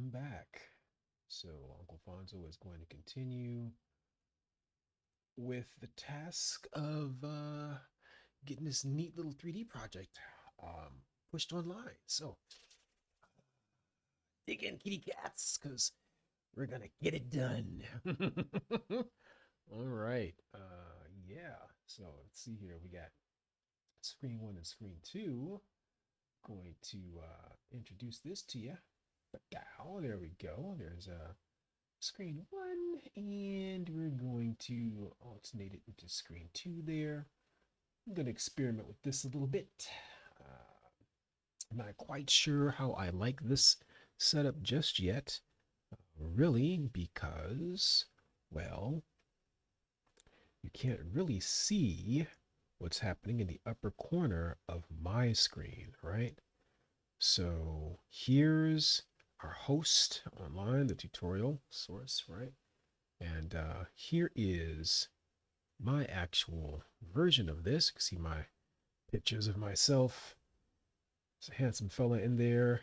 Welcome back. So, Uncle Fonzo is going to continue with the task of getting this neat little 3D project pushed online. So, dig in, kitty cats, because we're going to get it done. All right. Yeah. So, let's see here. We got screen one and screen two. Going to introduce this to you. But now, there we go. There's screen one, and we're going to alternate it into screen two there. I'm going to experiment with this a little bit. I'm not quite sure how I like this setup just yet, really, because, well, you can't really see what's happening in the upper corner of my screen, right? So here's our host online, the tutorial source, right? And here is my actual version of this. You can see my pictures of myself. There's a handsome fella in there.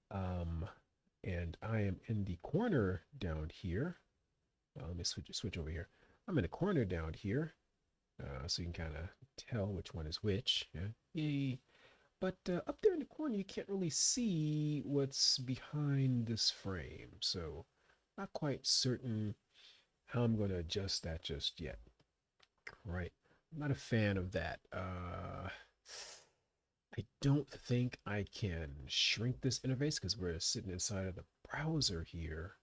And I am in the corner down here. Let me switch over here. I'm in the corner down here. So you can kind of tell which one is which. Yeah. Yay. But up there in the corner, you can't really see what's behind this frame. So not quite certain how I'm going to adjust that just yet. Right. I'm not a fan of that. I don't think I can shrink this interface because we're sitting inside of the browser here.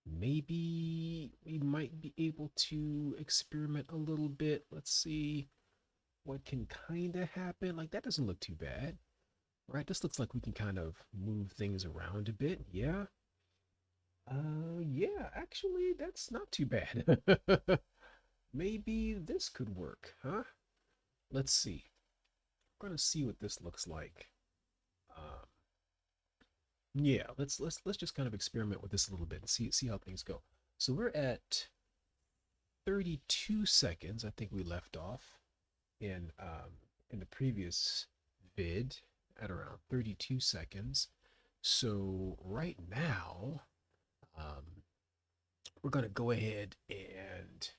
Maybe we might be able to experiment a little bit. Let's see what can kind of happen. Like, that doesn't look too bad, right? This looks like we can kind of move things around a bit. Yeah. Yeah, actually, that's not too bad. Maybe this could work, huh? Let's see. We're gonna see what this looks like. Um, yeah, let's just kind of experiment with this a little bit and see how things go. So we're at 32 seconds. I think we left off in the previous vid at around 32 seconds. So right now, um, we're gonna go ahead and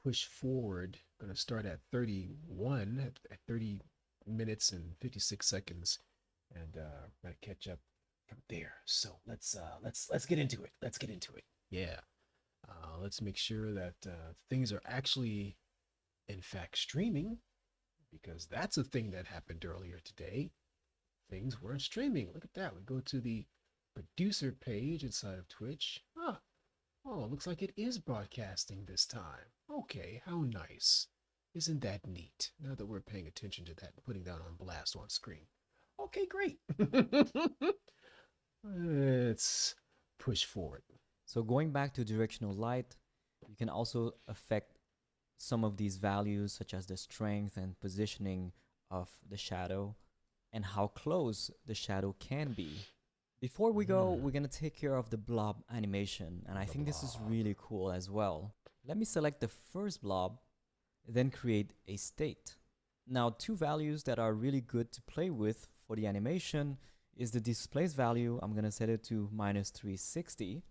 push forward. Going to start at 31 at 30 minutes and 56 seconds, and going to catch up from there. So let's get into it. Let's get into it. Yeah. Let's make sure that things are actually, in fact, streaming, because that's a thing that happened earlier today. Things weren't streaming. Look at that. We go to the producer page inside of Twitch. Oh, looks like it is broadcasting this time. Okay, how nice. Isn't that neat? Now that we're paying attention to that and putting that on blast on screen. Okay, great. Let's push forward. So going back to directional light, you can also affect some of these values such as the strength and positioning of the shadow and how close the shadow can be. Before we go, we're going to take care of the blob animation, and I The think this is blob. really cool as well. Let me select the first blob, then create a state. Now, two values that are really good to play with for the animation is the displace value. I'm going to set it to minus 360,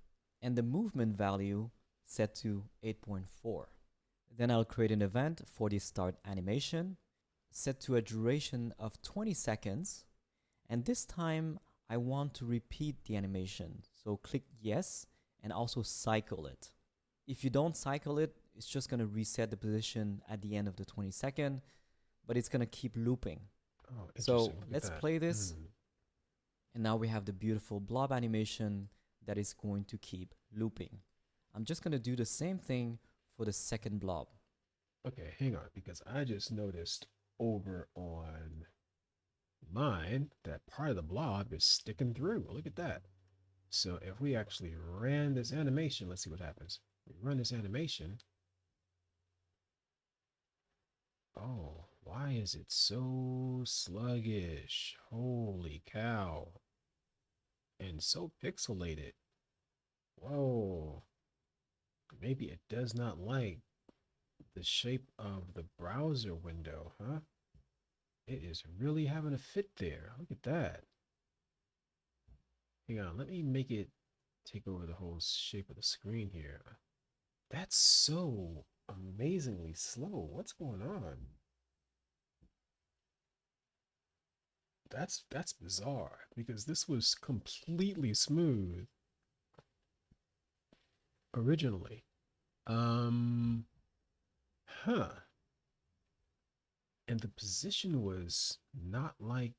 and the movement value set to 8.4. Then I'll create an event for the start animation, set to a duration of 20 seconds, and this time I want to repeat the animation. So click yes and also cycle it. If you don't cycle it, it's just going to reset the position at the end of the 20-second, but it's going to keep looping. Oh, So interesting. Look at let's that. play this. And now we have the beautiful blob animation that is going to keep looping. I'm just going to do the same thing for the second blob. Okay, hang on, because I just noticed over on mine that part of the blob is sticking through. Look at that. So if we actually ran this animation, let's see what happens. We run this animation. Oh, why is it so sluggish? Holy cow. And so pixelated. Whoa. Maybe it does not like the shape of the browser window, huh? It is really having a fit there. Look at that. Hang on, let me make it take over the whole shape of the screen here. That's so amazingly slow. What's going on? That's bizarre because this was completely smooth originally. Um, huh. And the position was not like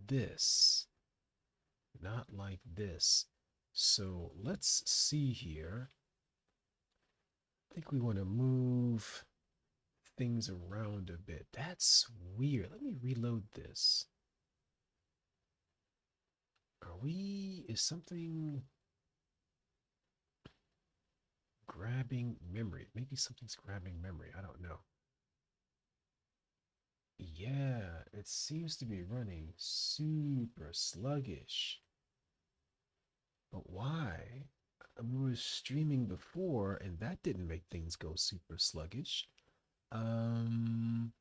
this. Not like this. So let's see here. I think we want to move things around a bit. That's weird. Let me reload this. Is something grabbing memory? Maybe something's grabbing memory. I don't know. Yeah, it seems to be running super sluggish. But why? We were streaming before and that didn't make things go super sluggish. Um,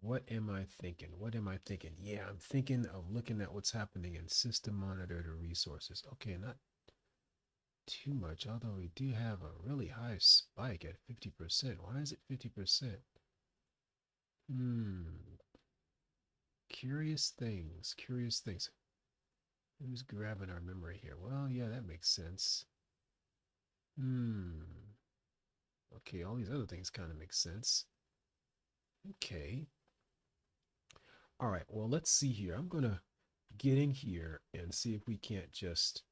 what am I thinking? What am I thinking? Yeah, I'm thinking of looking at what's happening in system monitor to resources. Okay, not too much, although we do have a really high spike at 50%. Why is it 50%? Hmm. Curious things. Curious things. Who's grabbing our memory here? Well, yeah, that makes sense. Hmm. Okay, all these other things kind of make sense. Okay. All right, well, let's see here. I'm going to get in here and see if we can't just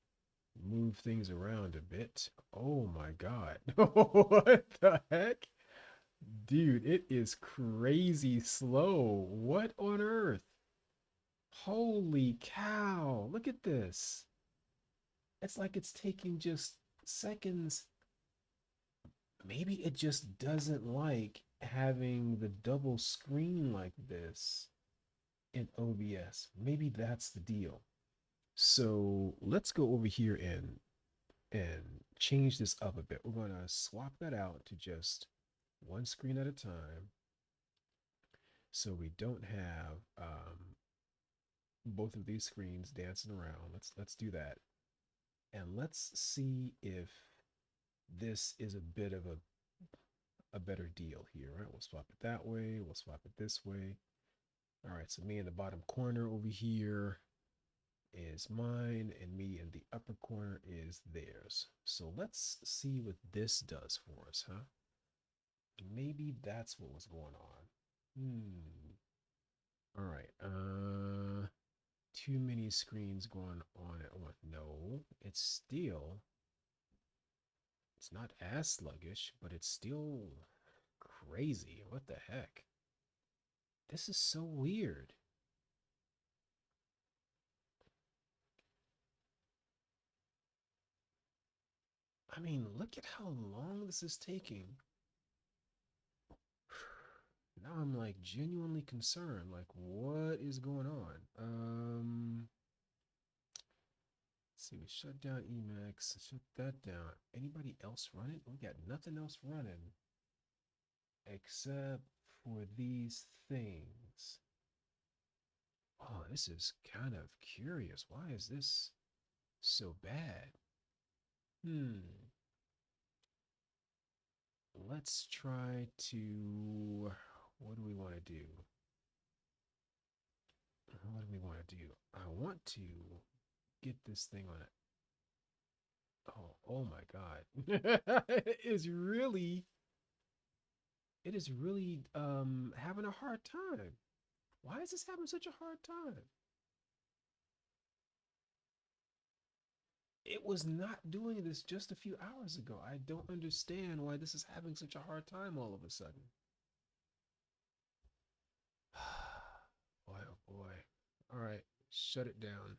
move things around a bit. Oh my God. What the heck? Dude, it is crazy slow. What on earth? Holy cow. Look at this. It's like it's taking just seconds. Maybe it just doesn't like having the double screen like this in OBS. Maybe that's the deal. So let's go over here and change this up a bit. We're going to swap that out to just one screen at a time so we don't have both of these screens dancing around. Let's do that. And let's see if this is a bit of a better deal here, right? We'll swap it that way. We'll swap it this way. All right, so me in the bottom corner over here is mine, and me in the upper corner is theirs. So let's see what this does for us, huh? Maybe that's what was going on. All right. Too many screens going on at once. No, it's not as sluggish, but it's still crazy. What the heck? This is so weird. I mean, look at how long this is taking. Now I'm like genuinely concerned. Like, what is going on? Let's see, we shut down Emacs, shut that down. Anybody else running? We got nothing else running except for these things. Oh, this is kind of curious. Why is this so bad? Hmm. Let's try to. What do we want to do? What do we want to do? I want to get this thing on it. Oh my God. It is really having a hard time. Why is this having such a hard time? It was not doing this just a few hours ago. I don't understand why this is having such a hard time all of a sudden. Boy, oh boy. All right, shut it down.